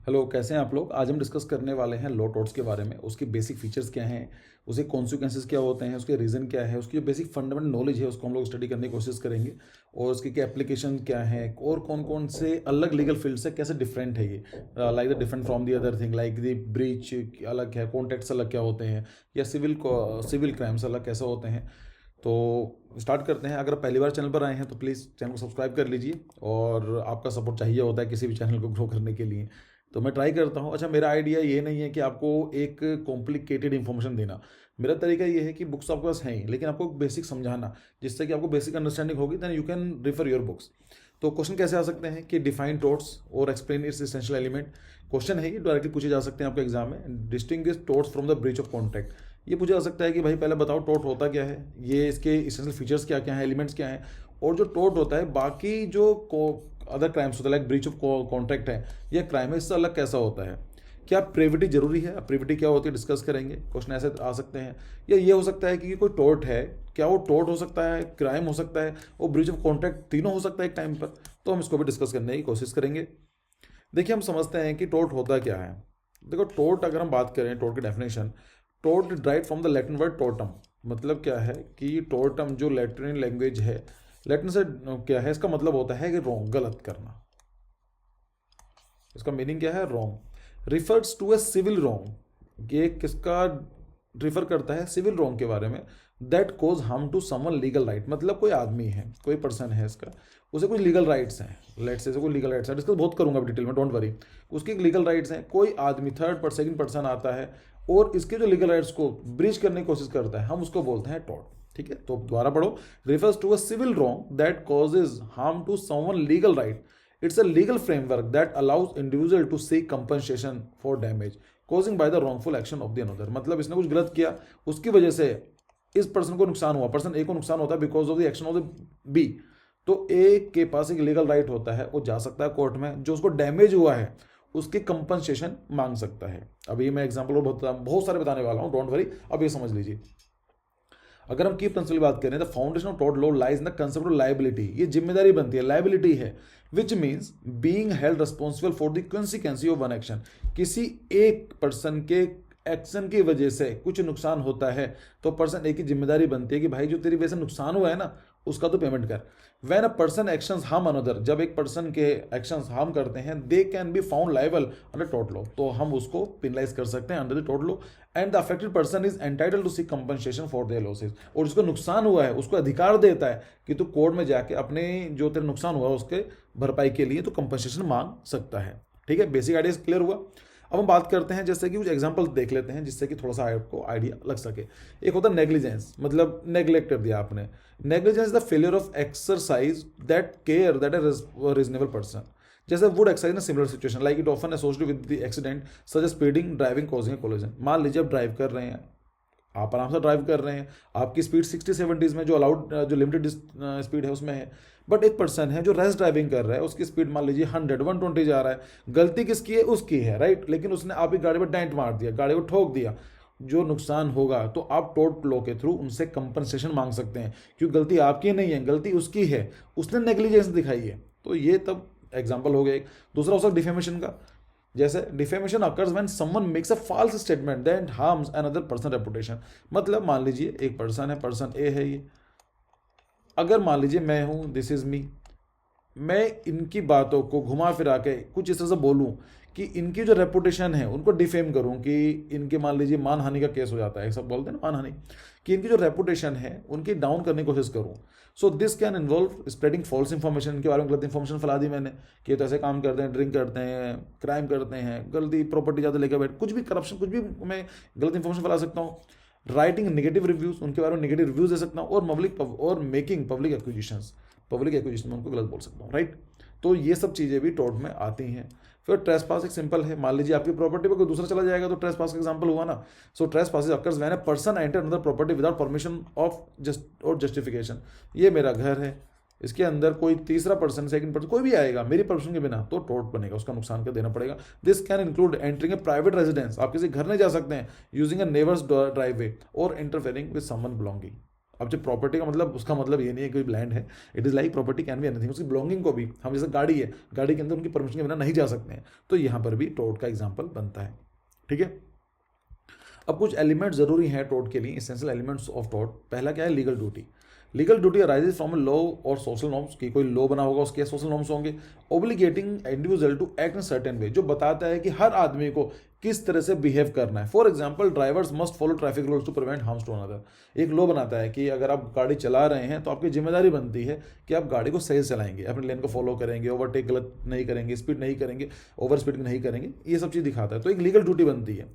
Hello, कैसे हैं आप लोग। आज हम डिस्कस करने वाले हैं लो टॉट्स के बारे में। उसके बेसिक फीचर्स क्या हैं, उसके कॉन्सिक्वेंसेस क्या होते हैं, उसके रीज़न क्या है, उसकी जो बेसिक फंडामेंटल नॉलेज है उसको हम लोग स्टडी करने की कोशिश करेंगे। और उसकी क्या एप्लीकेशन क्या है और कौन कौन से अलग लीगल फील्ड से कैसे डिफरेंट है ये, like the different from the other thing, like the breach अलग है, कॉन्ट्रैक्ट्स अलग क्या होते हैं, या सिविल क्राइम्स अलग कैसे होते हैं। तो स्टार्ट करते हैं। अगर आप पहली बार चैनल पर आए हैं तो प्लीज़ चैनल को सब्सक्राइब कर लीजिए, और आपका सपोर्ट चाहिए होता है किसी भी चैनल को ग्रो करने के लिए। तो मैं ट्राई करता हूँ। अच्छा, मेरा आइडिया ये नहीं है कि आपको एक कॉम्प्लिकेटेड इन्फॉर्मेशन देना। मेरा तरीका ये है कि बुक्स आपके पास हैं ही, लेकिन आपको बेसिक समझाना, जिससे कि आपको बेसिक अंडरस्टैंडिंग होगी, then you can refer your books. तो क्वेश्चन कैसे आ सकते हैं कि डिफाइन टोट्स और explain its essential element. Question है, ये डायरेक्टली पूछे जा सकते हैं आपके एग्जाम में। Distinguish टोट्स from the breach of contract. ये पूछा जा सकता है कि भाई पहले बताओ टोट होता क्या है, ये इसके एसेंशियल फीचर्स क्या क्या हैं, एलिमेंट्स क्या हैं। और जो टोट होता है बाकी जो अदर क्राइम्स होता है, लाइक ब्रीच ऑफ कॉन्ट्रैक्ट है, यह क्राइम है, इससे अलग कैसा होता है। क्या प्रेविटी जरूरी है, प्रेविटी क्या होती है डिस्कस करेंगे। क्वेश्चन ऐसे आ सकते हैं। या ये हो सकता है कि कोई टोर्ट है, क्या वो टोर्ट हो सकता है, क्राइम हो सकता है, और ब्रीच ऑफ कॉन्ट्रैक्ट, तीनों हो सकता है एक टाइम पर। तो हम इसको भी डिस्कस करने की कोशिश करेंगे। देखिए, हम समझते हैं कि टोर्ट होता क्या है। देखो, टोर्ट अगर हम बात करें, टोर्ट की definition, tort drive from the Latin word tortum. मतलब क्या है कि टोर्टम जो लैटिन लैंग्वेज है, लैटिन से क्या है, इसका मतलब होता है कि रॉन्ग, गलत करना। इसका मीनिंग क्या है, wrong. Refers to a civil wrong. ये किसका रिफर करता है, सिविल रॉन्ग के बारे में। That cause harm to someone legal right. मतलब कोई आदमी है, कोई पर्सन है, इसका उसे कुछ लीगल राइट्स हैं। लेट्स से कोई लीगल राइट्स है, डिस्कस बहुत करूंगा डिटेल में, डोंट वरी। उसके लीगल राइट्स हैं। कोई आदमी थर्ड पर सेकंड पर्सन आता है और इसके जो लीगल राइट्स को ब्रीच करने की कोशिश करता है, हम उसको बोलते हैं टॉर्ट। ठीक है, तो दोबारा पढ़ो। Refers to a civil wrong that causes harm to someone legal right. It's a legal framework that allows individual to seek compensation for damage causing by the wrongful action of the another। मतलब इसने कुछ गलत किया, उसकी वजह से इस person को नुकसान हुआ, पर्सन ए को नुकसान होता है because of the action of the B. तो ए के पास एक लीगल राइट होता है, वो जा सकता है कोर्ट में, जो उसको डैमेज हुआ है उसके कंपनसेशन मांग सकता है। अभी मैं एग्जाम्पल और बहुत सारे बताने वाला हूँ, डोंट वरी। अब ये समझ लीजिए। अगर हम की प्रिंसिपल की बात करें, the foundation of tort law lies in the concept of liability. ये जिम्मेदारी बनती है, लाइबिलिटी है, which means being held responsible for the consequence of one action. किसी एक पर्सन के एक्शन की वजह से कुछ नुकसान होता है, तो पर्सन एक की जिम्मेदारी बनती है कि भाई जो तेरी वजह से नुकसान हुआ है ना, उसका तो पेमेंट कर। When a person actions harm another, जब एक पर्सन के एक्शंस हार्म करते हैं, they can be found liable under tort law. तो हम उसको पिनलाइज कर सकते हैं under the tort law. And the affected person is entitle to seek compensation for their losses. और जिसको नुकसान हुआ है उसको अधिकार देता है कि तू कोर्ट में जाके अपने जो तेरे नुकसान हुआ है उसके भरपाई के लिए तो कंपनसेशन मांग सकता है। ठीक है, बेसिक आइडिया क्लियर हुआ। अब हम बात करते हैं, जैसे कि कुछ एग्जांपल देख लेते हैं जिससे कि थोड़ा सा आपको आइडिया लग सके। एक होता है नेग्लिजेंस, मतलब नेग्लेक्ट कर दिया आपने। Negligence is the failure of exercise that care that a reasonable person. जैसे would exercise in similar situation, like it often associated with the accident such as speeding, driving, causing a collision. मान लीजिए आप drive कर रहे हैं, आप आराम से ड्राइव कर रहे हैं, आपकी स्पीड 60-70 में, जो अलाउड जो लिमिटेड स्पीड है उसमें है। बट एक पर्सन है जो रेस ड्राइविंग कर रहा है, उसकी स्पीड मान लीजिए 100-120 जा रहा है। गलती किसकी है, उसकी है, राइट। लेकिन उसने आपकी गाड़ी पर डेंट मार दिया, गाड़ी को ठोक दिया, जो नुकसान होगा तो आप टोर्ट लॉ के थ्रू उनसे कंपनसेशन मांग सकते हैं, क्योंकि गलती आपकी नहीं है, गलती उसकी है, उसने नेग्लिजेंस दिखाई है। तो ये तब एग्जाम्पल हो गया एक। दूसरा हो सकता डिफेमेशन का। जैसे defamation occurs when someone makes a false statement that harms another person reputation. मतलब मान लीजिए एक पर्सन है, पर्सन ए है ये। अगर मान लीजिए मैं हूं, दिस इज मी, मैं इनकी बातों को घुमा फिरा के कुछ इस तरह से बोलूं कि इनकी जो रेपुटेशन है उनको डिफेम करूं, कि इनके मान लीजिए मानहानि का केस हो जाता है, सब बोलते हैं ना मानहानि, कि इनकी जो रेपुटेशन है उनकी डाउन करने की कोशिश करूं। So this can involve spreading false information. इनके बारे में गलत इन्फॉर्मेशन फैला दी मैंने कि तो ऐसे काम करते हैं, ड्रिंक करते हैं, क्राइम करते हैं, गलती प्रॉपर्टी ज़्यादा लेकर बैठ, कुछ भी करप्शन, कुछ भी मैं गलत इन्फॉर्मेशन फैला सकता हूँ। राइटिंग नेगेटिव रिव्यूज, उनके बारे में नेगेटिव रिव्यूज दे सकता हूँ। और making public acquisitions, public acquisition में उनको गलत बोल सकता हूँ, राइट। तो ये सब चीज़ें भी टोर्ट में आती हैं। फिर ट्रेसपास एक सिंपल है, मान लीजिए आपकी प्रॉपर्टी पर कोई दूसरा चला जाएगा तो ट्रेसपास का एग्जांपल हुआ ना। So trespass occurs when a person enter another property without permission of justification. ये मेरा घर है, इसके अंदर कोई तीसरा पर्सन, सेकंड पर्सन, कोई भी आएगा मेरी परमिशन के बिना, तो टोर्ट बनेगा, उसका नुकसान कर देना पड़ेगा। This can include entering A private residence, आप किसी घर नहीं जा सकते हैं, यूजिंग अ नेबर्स ड्राइववे, और इंटरफेयरिंग विद समवन बिलोंगिंग। अब जब प्रॉपर्टी का मतलब, उसका मतलब ये नहीं है कि कोई लैंड है, it is like property can be anything, उसकी बिलोंगिंग को भी हम, जैसे गाड़ी है, गाड़ी के अंदर उनकी परमिशन के बिना नहीं जा सकते हैं, तो यहाँ पर भी टोर्ट का एग्जाम्पल बनता है। ठीक है, अब कुछ एलिमेंट जरूरी हैं टोर्ट के लिए, एसेंशियल एलिमेंट्स ऑफ टोर्ट। पहला क्या है, legal duty. Legal duty arises from law और सोशल नॉर्म्स, की कोई लॉ बना होगा उसके सोशल नॉर्म्स होंगे। Obligating individual to act in certain way, जो बताता है कि हर आदमी को किस तरह से बिहेव करना है। For example, drivers must follow traffic rules to prevent harms to another. एक लॉ बनाता है कि अगर आप गाड़ी चला रहे हैं तो आपकी जिम्मेदारी बनती है कि आप गाड़ी को सही चलाएंगे, अपने लेन को फॉलो करेंगे, ओवरटेक गलत नहीं करेंगे, स्पीड नहीं करेंगे, ओवर स्पीड नहीं करेंगे, ये सब चीज़ दिखाता है। तो एक लीगल ड्यूटी बनती है।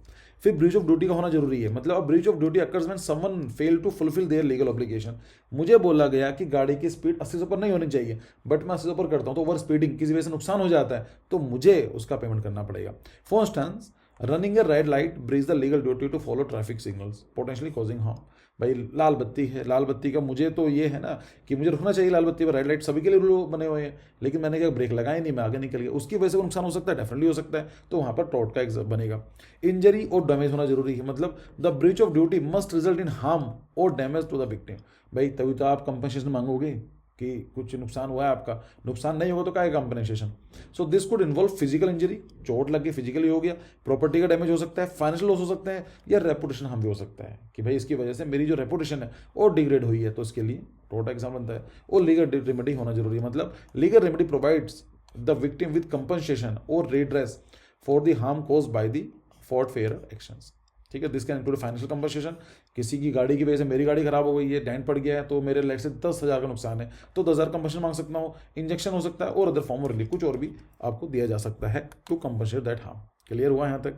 फिर ब्रीच ऑफ ड्यूटी का होना जरूरी है, मतलब अब breach of duty occurs when someone fail to fulfil their legal obligation. मुझे बोला गया कि गाड़ी की स्पीड 80 से ऊपर नहीं होनी चाहिए, बट मैं 80 से ऊपर करता हूँ, तो ओवर स्पीडिंग किसी वजह से नुकसान हो जाता है, तो मुझे उसका पेमेंट करना पड़ेगा। For instance, running a red light breach the legal duty to follow traffic signals potentially causing harm. भाई लाल बत्ती है, लाल बत्ती का मुझे तो ये है ना कि मुझे रुकना चाहिए लाल बत्ती पर, रेड लाइट सभी के लिए रूल बने हुए हैं, लेकिन मैंने क्या ब्रेक लगाया नहीं, मैं आगे निकल गया, उसकी वजह से नुकसान हो सकता है, डेफिनेटली हो सकता है, तो वहाँ पर टॉर्ट का एक बनेगा। इंजरी और डैमेज होना जरूरी है, मतलब the breach of duty must result in harm और डैमेज टू द विक्टिम। भाई तभी तो आप कंपनसेशन मांगोगे कि कुछ नुकसान हुआ है आपका, नुकसान नहीं होगा तो क्या है compensation. So this could involve physical injury, चोट लग गई, फिजिकली हो गया, प्रॉपर्टी का डैमेज हो सकता है, फाइनेंशियल लॉस हो सकता है, या रेपुटेशन हार्म भी हो सकता है कि भाई इसकी वजह से मेरी जो रेपुटेशन है वो डिग्रेड हुई है, तो इसके लिए टोर्ट एग्जाम बनता है। और लीगल रेमेडी होना जरूरी है, मतलब legal remedy provides the victim with compensation और redress for the harm cause by the for fair actions. ठीक है, this can include financial compensation, किसी की गाड़ी की वजह से मेरी गाड़ी खराब हो गई है, डेंट पड़ गया है, तो मेरे लेट से 10,000 का नुकसान है, तो 10,000 कंपनसेशन मांग सकता हूँ, इंजेक्शन हो सकता है, और अदर फॉर्म ऑफ रिलीफ कुछ और भी आपको दिया जा सकता है to compensate that harm. Clear हुआ यहाँ तक।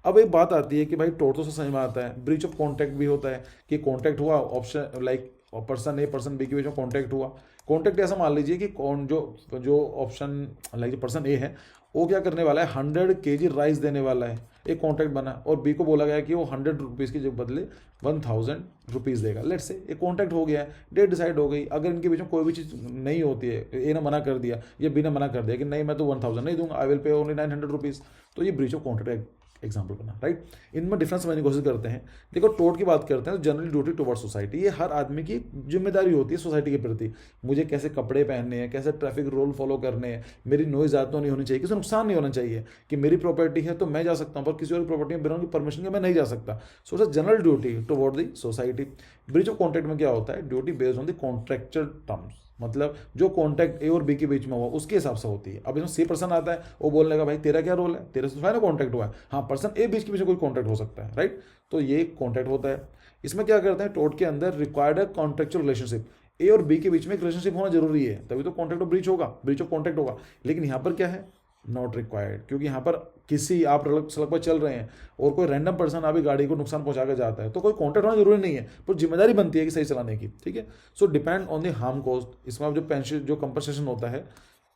अब एक बात आती है कि भाई टोर्ट तो समझ में आता है, ब्रीच ऑफ कॉन्टैक्ट भी होता है कि कॉन्टैक्ट हुआ, option like person A person B के बीच में कॉन्टैक्ट हुआ। कॉन्टैक्ट ऐसा मान लीजिए कि कौन जो ऑप्शन लाइक जो पर्सन ए है वो क्या करने वाला है, 100 kg राइस देने वाला है, एक कॉन्ट्रैक्ट बना, और बी को बोला गया कि वो 100 रुपीज़ के बदले 1000 रुपीज़ देगा। लेट से एक कॉन्ट्रैक्ट हो गया है, डेट डिसाइड हो गई। अगर इनके बीच में कोई भी चीज़ नहीं होती है, ए ने मना कर दिया या बी ने मना कर दिया कि नहीं मैं तो 1000 नहीं दूंगा, I will pay only 900 rupees, तो ये ब्रीच ऑफ कॉन्ट्रैक्ट एग्जाम्पल बना, राइट। इनमें डिफरेंस समझने की कोशिश करते हैं। देखो टोर्ट की बात करते हैं तो जनरली ड्यूटी टुवर्ड्स सोसाइटी, ये हर आदमी की जिम्मेदारी होती है सोसाइटी के प्रति। मुझे कैसे कपड़े पहनने हैं, कैसे ट्रैफिक रूल फॉलो करने हैं, मेरी नॉइज तो नहीं होनी चाहिए, किसी नुकसान नहीं होना चाहिए, कि मेरी प्रॉपर्टी है तो मैं जा सकता हूँ, पर किसी और की प्रॉपर्टी में बिना उनकी परमिशन के मैं नहीं जा सकता। So it's general duty toward the society. Breach of contract में क्या होता है, duty based on the contractual terms, मतलब जो कॉन्ट्रैक्ट ए और बी के बीच में हुआ उसके हिसाब से होती है। अब इसमें सी पर्सन आता है, वो बोलने लगा भाई तेरा क्या रोल है, तेरे से ना कॉन्ट्रैक्ट हुआ है, हाँ पर्सन ए बीच के बीच में कोई कॉन्ट्रैक्ट हो सकता है, राइट, तो ये कॉन्ट्रैक्ट होता है। इसमें क्या करते हैं, टोर्ट के अंदर रिक्वायर्ड कॉन्ट्रैक्चुअल रिलेशनशिप, ए और बी के बीच में एक रिलेशनशिप होना जरूरी है, तभी तो कॉन्ट्रैक्ट ऑफ ब्रीच होगा, ब्रीच ऑफ कॉन्ट्रैक्ट होगा। लेकिन यहाँ पर क्या है, नॉट रिक्वायर्ड, क्योंकि यहाँ पर किसी आप सड़क पर चल रहे हैं और कोई रैंडम पर्सन अभी गाड़ी को नुकसान पहुंचा कर जाता है, तो कोई कॉन्ट्रैक्ट होना जरूरी नहीं है, पर जिम्मेदारी बनती है कि सही चलाने की। ठीक है, सो depend on the harm cost. इसमें जो पेंशन जो कंपनसेशन होता है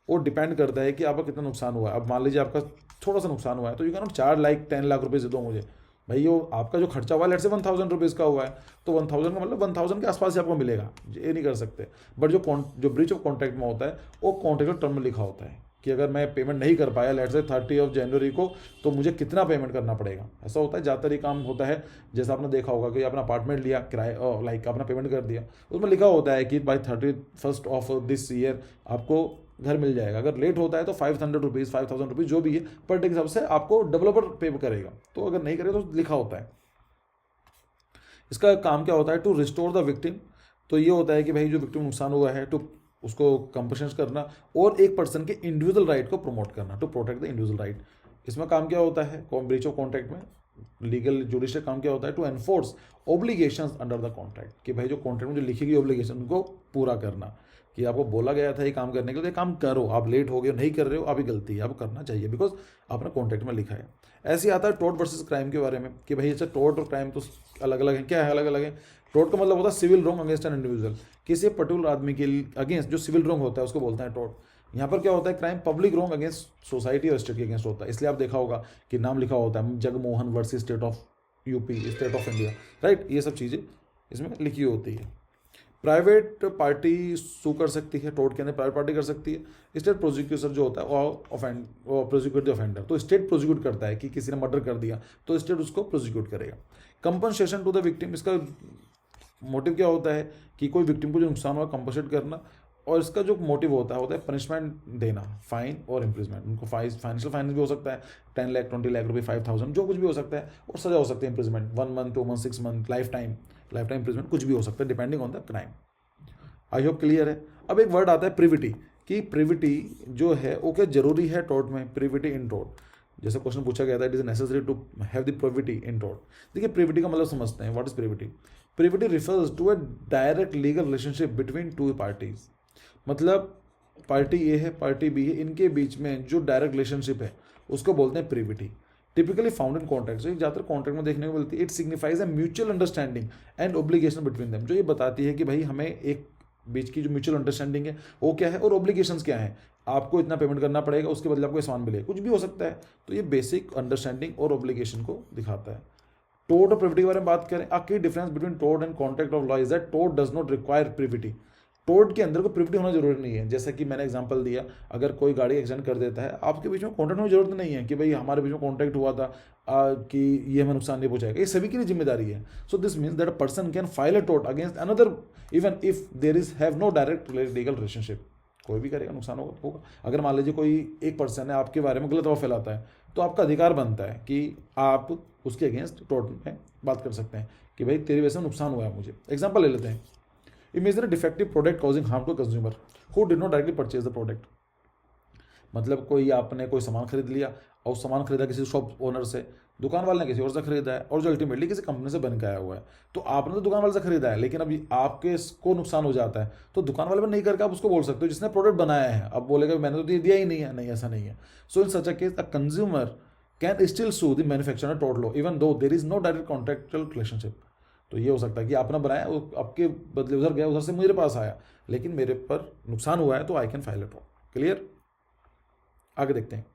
वो डिपेंड करता है कि आपका कितना नुकसान हुआ है। अब मान लीजिए आपका थोड़ा सा नुकसान हुआ है, तो you can not 4 lakh 10 lakh रुपये दे दो मुझे, भाई वो आपका जो खर्चा हुआ है लेट से 1000 रुपीज़ का हुआ है, तो 1000 का मतलब 1000 के आसपास ही आपको मिलेगा, ये नहीं कर सकते। बट जो ब्रीच ऑफ कॉन्ट्रैक्ट में होता है वो कॉन्ट्रैक्ट टर्म में लिखा होता है कि अगर मैं पेमेंट नहीं कर पाया लेट से 30 जनवरी को, तो मुझे कितना पेमेंट करना पड़ेगा। ऐसा होता है, ज़्यादातर ये काम होता है, जैसा आपने देखा होगा कि आपने अपार्टमेंट लिया किराए, लाइक आपने पेमेंट कर दिया, उसमें लिखा होता है कि बाई 31 ऑफ दिस ईयर आपको घर मिल जाएगा। अगर लेट होता है तो 500 रुपीज़ 5000 रुपीज़ जो भी है पर डे के हिसाब से आपको डेवलपर पे करेगा, तो अगर नहीं करेगा तो लिखा होता है। इसका काम क्या होता है, टू रिस्टोर द विक्टिम, तो ये होता है कि भाई जो विक्टिम नुकसान हुआ है टू उसको कंपनसेशन करना, और एक पर्सन के इंडिविजुअल राइट को प्रमोट करना, to protect the individual right. इसमें काम क्या होता है, ब्रीच ऑफ कॉन्ट्रैक्ट में लीगल जुडिशियल काम क्या होता है, to enforce obligations under the contract, कि भाई जो कॉन्ट्रैक्ट में जो लिखी गई ऑब्लिगेशन को पूरा करना, कि आपको बोला गया था ये काम करने के लिए, काम करो, आप लेट हो गए नहीं कर रहे हो, अभी गलती है, आपको करना चाहिए बिकॉज आपने कॉन्ट्रैक्ट में लिखा है। ऐसे आता है टोर्ट वर्सेस क्राइम के बारे में, कि भाई अच्छा टोर्ट और क्राइम तो अलग अलग है, क्या है अलग अलग है। टोर्ट का मतलब होता है civil wrong against an individual, किसी पर्टिकुलर आदमी के अगेंस्ट जो सिविल रॉन्ग होता है उसको बोलते हैं टोर्ट। यहाँ पर क्या होता है, crime public wrong against society और स्टेट के अगेंस्ट होता है, इसलिए आप देखा होगा कि नाम लिखा होता है Jagmohan versus state of UP, state of India, right, ये सब चीज़ें इसमें लिखी होती है। प्राइवेट पार्टी सू कर सकती है, टोर्ट के अंदर प्राइवेट पार्टी कर सकती है। स्टेट प्रोसिक्यूटर जो होता है वो प्रोसिक्यूट द ऑफेंडर, तो स्टेट प्रोसिक्यूट करता है कि किसी ने मर्डर कर दिया तो स्टेट उसको प्रोसिक्यूट करेगा। कंपनसेशन टू द विक्टिम, इसका मोटिव क्या होता है कि कोई विक्टिम को जो नुकसान हुआ कंपनसेट करना, और इसका जो मोटिव होता है पनिशमेंट देना, फाइन और इम्प्रिजमेंट। उनको फाइनेंशियल फाइनेंस भी हो सकता है, 10 लाख 20 लाख रुपये, 5,000, जो कुछ भी हो सकता है, और सजा हो सकती है imprisonment, 1 month 2 month 6 month, life time imprisonment, कुछ भी हो सकता है depending on the crime. I hope clear है। अब एक वर्ड आता है प्रिविटी, कि प्रिविटी जो है वो क्या जरूरी है टोर्ट में, प्रिविटी इन टोर्ट। जैसे क्वेश्चन पूछा गया था, it is necessary to have the privity in tort. देखिए प्रिविटी का मतलब समझते हैं, what is privity. Privity refers to a direct legal relationship between two parties. मतलब पार्टी ए है, पार्टी बी है, इनके बीच में जो डायरेक्ट रिलेशनशिप है उसको बोलते हैं privity. Typically found in contract, ज़्यादातर कॉन्ट्रैक्ट में देखने को मिलती है। It signifies a mutual understanding and obligation between them, जो ये बताती है कि भाई हमें एक बीच की जो म्यूचुअल अंडरस्टैंडिंग है वो क्या है, और ऑब्लिगेशंस क्या है, आपको इतना पेमेंट करना पड़ेगा, उसके बदले आपको सामान मिलेगा, कुछ भी हो सकता है। तो ये बेसिक अंडरस्टैंडिंग और ऑब्लिगेशन को दिखाता है। टोर्ट और प्रिविटी के बारे में बात करें, a key difference between tort and contract of law is that tort does not require privity. Tort के अंदर को प्रिविटी होना जरूरी नहीं है। जैसा कि मैंने एग्जांपल दिया, अगर कोई गाड़ी एक्सीडेंट कर देता है, आपके बीच में कॉन्ट्रैक्ट होने की जरूरत नहीं है कि भाई हमारे बीच में कॉन्ट्रैक्ट हुआ था कि ये हमें नुकसान नहीं पहुंचाएगा, ये सभी की लिए जिम्मेदारी है। So this means that a person can file a tort against another even if there is have no direct legal relationship. कोई भी करेगा, नुकसान होगा। अगर मान लीजिए कोई एक पर्सन है आपके बारे में गलत अफवाह फैलाता है, तो आपका अधिकार बनता है कि आप उसके अगेंस्ट टोर्ट में बात कर सकते हैं कि भाई तेरी वजह से नुकसान हुआ है मुझे। एग्जाम्पल ले लेते हैं, imagine a defective product causing harm to consumer who did not directly purchase the product. मतलब कोई आपने कोई सामान खरीद लिया और सामान खरीदा किसी शॉप ओनर से, दुकान वाले ने किसी और से खरीदा है, और जो अल्टीमेटली किसी कंपनी से बन के आया हुआ है। तो आपने तो दुकान वाले से खरीदा है, लेकिन अभी आपके को नुकसान हो जाता है, तो दुकान वाले में नहीं करके आप उसको बोल सकते हो जिसने प्रोडक्ट बनाया है। अब बोलेगा मैंने तो ये दिया ही नहीं है, नहीं ऐसा नहीं है। So in such a case a consumer can still sue the manufacturer tort law even though there is no direct contractual relationship. तो ये हो सकता है कि आपने बनाया, वो आपके बदले उधर गया, उधर से मेरे पास आया, लेकिन मेरे पर नुकसान हुआ है, तो I can file a tort. Clear? आगे देखते हैं।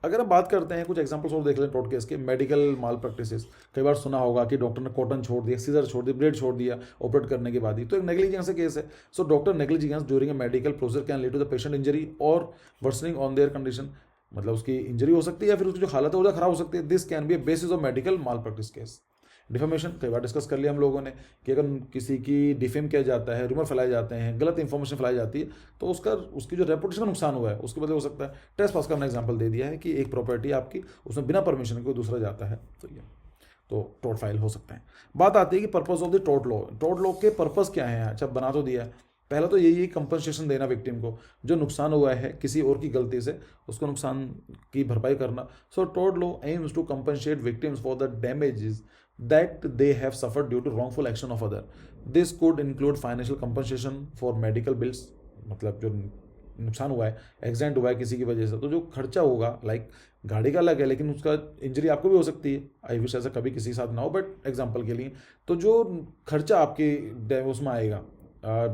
अगर हम बात करते हैं कुछ एग्जांपल्स और देख लें टोर्ट केस के। मेडिकल माल प्रैक्टिसेस, कई बार सुना होगा कि डॉक्टर ने कॉटन छोड़ दिया, सीजर छोड़ दिया, ब्लेड छोड़ दिया ऑपरेट करने के बाद ही, तो एक नेग्लिजेंस केस है। So doctor negligence during a medical procedure can lead to the patient injury और वर्सनिंग ऑन देयर कंडीशन। मतलब उसकी इंजरी हो सकती है या फिर उसकी जो हालत है वो खराब हो सकती है। This can be A basis of medical mall practice case. Defamation कई बार डिस्कस कर लिया हम लोगों ने कि अगर किसी की डिफेम किया जाता है, रूमर फैलाए जाते हैं, गलत इंफॉर्मेशन फैलाई जाती है, तो उसकी जो रेपुटेशन का नुकसान हुआ है उसके बदले हो सकता है। टेस्ट पास का हमने एग्जांपल दे दिया है कि एक प्रॉपर्टी आपकी, उसमें बिना परमिशन के कोई दूसरा जाता है, तो ये तो टोर्ट फाइल हो सकता है। बात आती है कि purpose of the tort law. Tort law के पर्पस क्या है? अच्छा, बना तो दिया है। पहला तो यही है कंपनसेशन देना विक्टिम को, जो नुकसान हुआ है किसी और की गलती से, उसको नुकसान की भरपाई करना। So tort law aims to compensate victims for the damages that they have suffered due to wrongful action of other. This could include financial compensation for medical bills, मतलब जो नुकसान हुआ है, एक्सीडेंट हुआ है किसी की वजह से, तो जो खर्चा होगा, लाइक गाड़ी का अलग है लेकिन उसका इंजरी आपको भी हो सकती है। आई विश ऐसा कभी किसी के साथ ना हो, बट एग्जांपल के लिए, तो जो खर्चा आपके उसमें आएगा,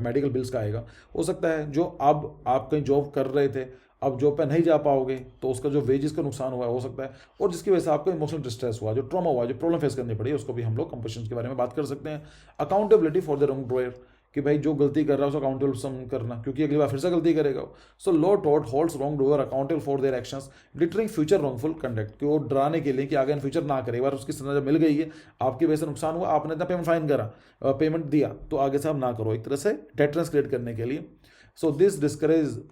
मेडिकल बिल्स का आएगा, हो सकता है जो अब आप कहीं जॉब कर रहे थे, अब जॉब पे नहीं जा पाओगे, तो उसका जो वेजेस का नुकसान हुआ है हो सकता है, और जिसकी वजह से आपको इमोशनल डिस्ट्रेस हुआ, जो ट्रॉमा हुआ, जो प्रॉब्लम फेस करनी पड़ी, उसको भी हम लोग कंपनसेशन के बारे में बात कर सकते हैं। Accountability for the wrong doer, कि भाई जो गलती कर रहा है उसको अकाउंटेबल करना, क्योंकि अगली बार फिर से गलती करेगा। So law tort holds wrong doer accountable for their actions deterring future wrongful conduct, कि वो डराने के लिए कि आगे इन फ्यूचर ना करे। एक बार उसकी सजा मिल गई है, आपकी वजह से नुकसान हुआ, आपने इतना पेमेंट फाइन करा, पेमेंट दिया, तो आगे से आप ना करो, एक तरह से डेटरेंस क्रिएट करने के लिए। So this discourage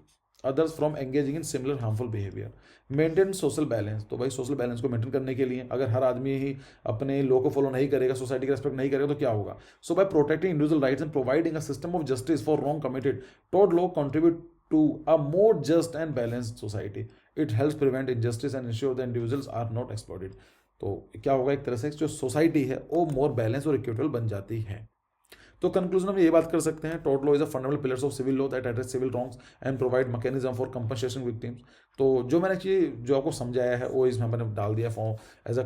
others from engaging in similar harmful behaviour. Maintain social balance, तो भाई सोशल बैलेंस को मेंटेन करने के लिए अगर हर आदमी ही अपने लॉ को फॉलो नहीं करेगा, सोसाइटी का रेस्पेक्ट नहीं करेगा, तो क्या होगा? So by protecting individual rights and providing a system of justice for wrong committed, tort law contribute to a more just and balanced society. It helps prevent injustice and ensure the individuals are not exploited. तो क्या होगा? एक तरह से जो society है वो मोर balance और इक्विटेबल बन जाती है। तो कंक्लूजन में ये बात कर सकते हैं, tort law is a fundamental pillars of civil law that address civil wrongs and provide mechanism for compensation victims. तो जो मैंने चीज जो आपको समझाया है वो इसमें मैंने डाल दिया फॉर्म एज अ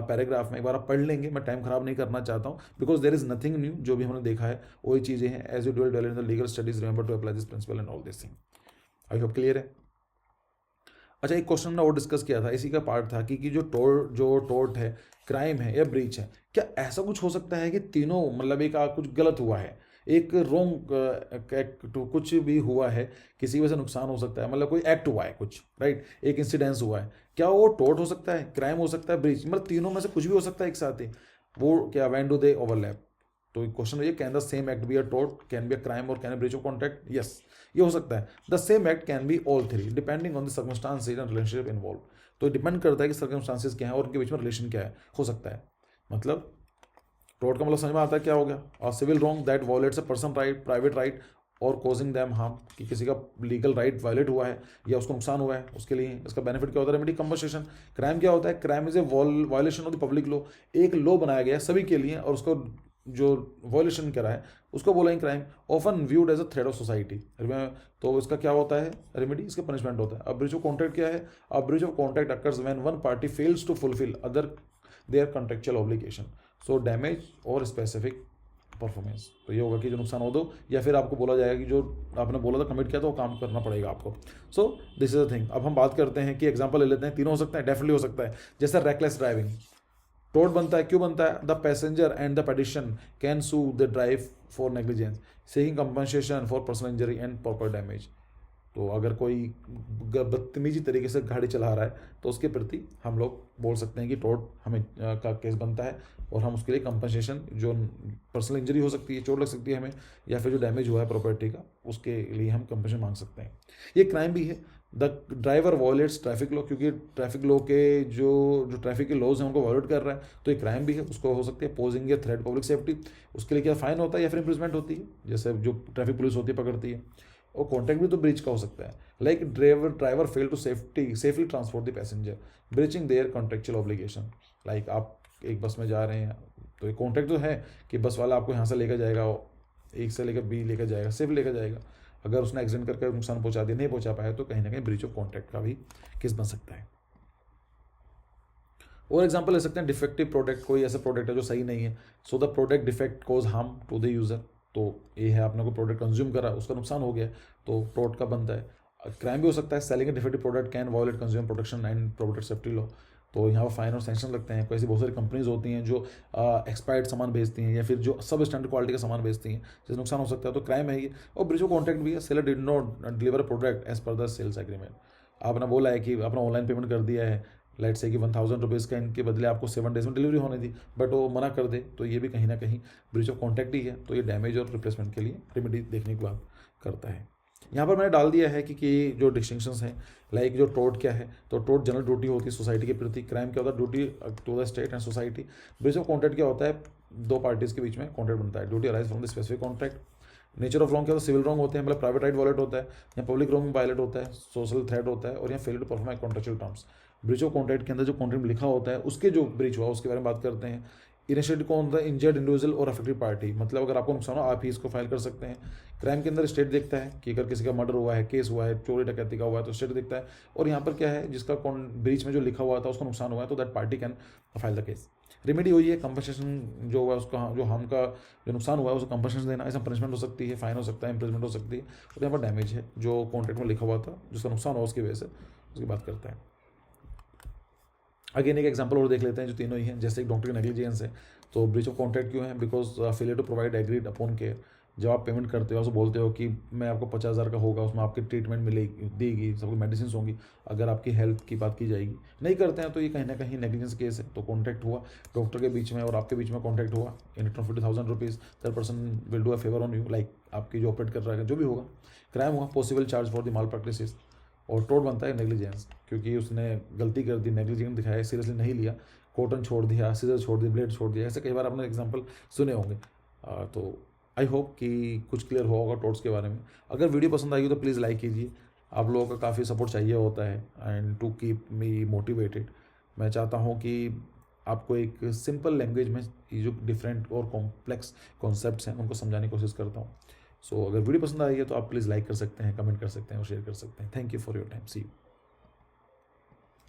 पैराग्राफ में। एक बार आप पढ़ लेंगे, मैं टाइम खराब नहीं करना चाहता हूँ, because there is nothing new. जो भी हमने देखा है वही चीज़ें हैं। As you dwell in the legal studies remember to apply this principle and all this thing. I hope clear है। अच्छा, एक क्वेश्चन हमने और डिस्कस किया था, इसी का पार्ट था कि जो टोर्ट है, क्राइम है या ब्रीच है, क्या ऐसा कुछ हो सकता है कि तीनों, मतलब एक कुछ गलत हुआ है, एक रॉन्ग कुछ भी हुआ है, किसी वजह से नुकसान हो सकता है, मतलब कोई एक्ट हुआ है कुछ, राइट, एक इंसिडेंस हुआ है, क्या वो टोर्ट हो सकता है, क्राइम हो सकता है, ब्रीच, मतलब तीनों में से कुछ भी हो सकता है एक साथ ही? वो क्या, व्हेन डू दे ओवरलैप? तो क्वेश्चन है can the same act be a tort, can be a crime और can a breach of contract? Yes, ये हो सकता है। The same act can be all three depending on the circumstances and relationship involve. तो depend करता है कि circumstances क्या है और उनके बीच में रिलेशन क्या है, हो सकता है। मतलब टोर्ट का मतलब समझ में आता है क्या हो गया, और civil wrong that violates a person right, private right और कॉजिंग दैम हार्म, कि किसी का लीगल राइट वायलेट हुआ है या उसको नुकसान हुआ है, उसके लिए इसका बेनिफिट क्या होता है, रेमेडी कंपनसेशन। क्राइम क्या होता है, crime is a violation of the public law, एक लॉ बनाया गया है सभी के लिए और उसको जो वायलेशन करा है उसको बोला है crime. Often viewed as a threat of society, तो इसका क्या होता है रेमेडी, इसका पनिशमेंट होता है। अब ब्रीच ऑफ कॉन्ट्रैक्ट क्या है, अब breach of contract occurs when one party fails to fulfil other their contractual obligation, so damage और स्पेसिफिक परफॉर्मेंस। तो ये होगा कि जो नुकसान हो दो, या फिर आपको बोला जाएगा कि जो आपने बोला था कमिट किया तो वो काम करना पड़ेगा आपको। So this is the thing. अब हम बात करते हैं कि एग्जांपल ले लेते हैं, तीनों हो सकते हैं, डेफिनेटली हो सकता है। जैसे रेकलेस ड्राइविंग, टोट बनता है, क्यों बनता है, the passenger and the pedestrian can sue the drive for negligence seeking compensation for personal injury and proper damage. तो अगर कोई बदतमीजी तरीके से गाड़ी चला रहा है तो उसके प्रति हम लोग बोल सकते हैं कि टोट हमें का केस बनता है और हम उसके लिए कंपनसेशन, जो पर्सनल इंजरी हो सकती है, चोट लग सकती है हमें, या फिर जो डैमेज हुआ है प्रॉपर्टी का, उसके लिए हम कंपनसेशन मांग सकते हैं। ये क्राइम भी है। The driver violates traffic law, क्योंकि ट्रैफिक लॉ के जो ट्रैफिक के लॉज हैं उनको वॉयलेट कर रहा है, तो ये क्राइम भी है। उसको हो सकती है पोजिंग या थ्रेट पब्लिक सेफ्टी, उसके लिए क्या फाइन होता है या फिर इम्प्रिजमेंट होती है, जैसे जो ट्रैफिक पुलिस होती है पकड़ती है। और कॉन्टैक्ट भी तो ब्रीच का हो सकता है, like driver fail to safely transport the passenger breaching their contractual obligation. Like आप एक बस में जा रहे हैं तो एक कॉन्ट्रैक्ट तो है कि बस वाला आपको यहाँ से लेकर जाएगा, एक से लेकर बी लेकर जाएगा, सेफ लेकर जाएगा। अगर उसने एक्सीडेंट करके नुकसान पहुंचा दिया, नहीं पहुंचा पाया, तो कहीं ना कहीं ब्रीच ऑफ कॉन्ट्रैक्ट का भी केस बन सकता है। और एग्जांपल ले सकते हैं डिफेक्टिव प्रोडक्ट, कोई ऐसा प्रोडक्ट है जो सही नहीं है, so the product defect cause harm to the user. तो ये है, आपने कोई प्रोडक्ट कंज्यूम करा, उसका नुकसान हो गया, तो टोट का बनता है। क्राइम भी हो सकता है, selling a defective product can violate consumer protection and product safety law. तो यहाँ पर फाइन और सैंक्शन लगते हैं। ऐसी बहुत सारी कंपनीज होती हैं जो एक्सपायर्ड सामान बेचती हैं या फिर जो सब स्टैंडर्ड क्वालिटी का सामान बेचती हैं, जिससे नुकसान हो सकता है, तो क्राइम है ये। और ब्रीच ऑफ कॉन्ट्रैक्ट भी है, seller did not deliver a product as per the sales agreement. आपने बोला है कि आपने ऑनलाइन पेमेंट कर दिया है, लेट से कि 1000 रुपीज़ का, इनके बदले आपको 7 डेज में डिलीवरी होनी थी, बट वो मना कर दे, तो ये भी कहीं ना कहीं ब्रीच ऑफ कॉन्ट्रैक्ट ही है। तो ये डैमेज और रिप्लेसमेंट के लिए रेमेडी देखने की बात करता है। यहाँ पर मैंने डाल दिया है कि जो डिस्टिंक्शंस हैं, लाइक जो टोट क्या है, तो टोट जनरल ड्यूटी होती है सोसाइटी के प्रति, क्राइम क्या होता है, duty to the state and society. Breach of contract क्या होता है, दो पार्टीज के बीच में कॉन्ट्रैक्ट बनता है, duty arise from the specific contract. Nature of wrong क्या होता है, सिविल रॉन्ग होते हैं, मतलब प्राइवेट राइट वायलेट होता है, या पब्लिक रॉन्ग वायलेट होता है, सोशल थ्रेट होता है, और यहाँ fail to perform contractual terms. Breach of contract के अंदर जो कॉन्ट्रैक्ट लिखा होता है उसके जो ब्रीच हुआ उसके बारे में बात करते हैं। इनिशिएटिव कौन होता है, इंजर्ड इंडिविजुअल और अफेक्टेड पार्टी, मतलब अगर आपको नुकसान हो आप ही इसको फाइल कर सकते हैं। क्राइम के अंदर स्टेट देखता है कि अगर किसी का मर्डर हुआ है, केस हुआ है, चोरी डकैती का हुआ है, तो स्टेट देखता है। और यहाँ पर क्या है, जिसका कौन ब्रीच में जो लिखा हुआ था उसका नुकसान हुआ है, तो that party can file the case. Remedy हुई है कंपनसेशन, जो हुआ उसका, जो हम का जो नुकसान हुआ है उसको कंपनसेशन देना। ऐसा पनिशमेंट हो सकती है, फाइन हो सकता है, इम्प्रिजमेंट हो सकती है। और यहाँ पर डैमेज है, जो कॉन्ट्रैक्ट में लिखा हुआ था, जिसका नुकसान हुआ उसकी वजह से, उसकी बात करता है। अगेन एक एग्जांपल और देख लेते हैं जो तीनों ही हैं। जैसे एक डॉक्टर की नेग्लिजेंस है, तो ब्रीच ऑफ कॉन्ट्रैक्ट क्यों है, because failure to provide agreed upon care. जब आप पेमेंट करते हो उसको बोलते हो कि मैं आपको 50,000 का होगा, उसमें आपकी ट्रीटमेंट मिलेगी, देगी, सबको मेडिसिन होंगी, अगर आपकी हेल्थ की बात की जाएगी, नहीं करते हैं तो ये कहीं ना कहीं नेग्लिजेंस केस है। तो कॉन्ट्रैक्ट हुआ डॉक्टर के बीच में और आपके बीच में, कॉन्ट्रैक्ट हुआ in return 50,000 rupees, that person will do a favour on you, like आपकी जो ऑपरेट कर रहा है जो भी होगा। क्राइम हुआ possible charge for the mall practices. और टोट बनता है नेग्लिजेंस, क्योंकि उसने गलती कर दी, नेग्लिजेंट दिखाया, सीरियसली नहीं लिया, कॉटन छोड़ दिया, सीजर छोड़ दिया, ब्लेड छोड़ दिया। ऐसे कई बार आपने एग्जांपल सुने होंगे। तो आई होप कि कुछ क्लियर हुआ होगा टोट्स के बारे में। अगर वीडियो पसंद आएगी तो प्लीज़ लाइक कीजिए, आप लोगों का काफ़ी सपोर्ट चाहिए होता है, and to keep me motivated. मैं चाहता हूँ कि आपको एक सिंपल लैंग्वेज में ये जो डिफरेंट और कॉम्प्लेक्स कॉन्सेप्ट्स हैं उनको समझाने की कोशिश करता हूँ। सो अगर वीडियो पसंद आई है तो आप प्लीज़ लाइक कर सकते हैं, कमेंट कर सकते हैं और शेयर कर सकते हैं। Thank you for your time, see you.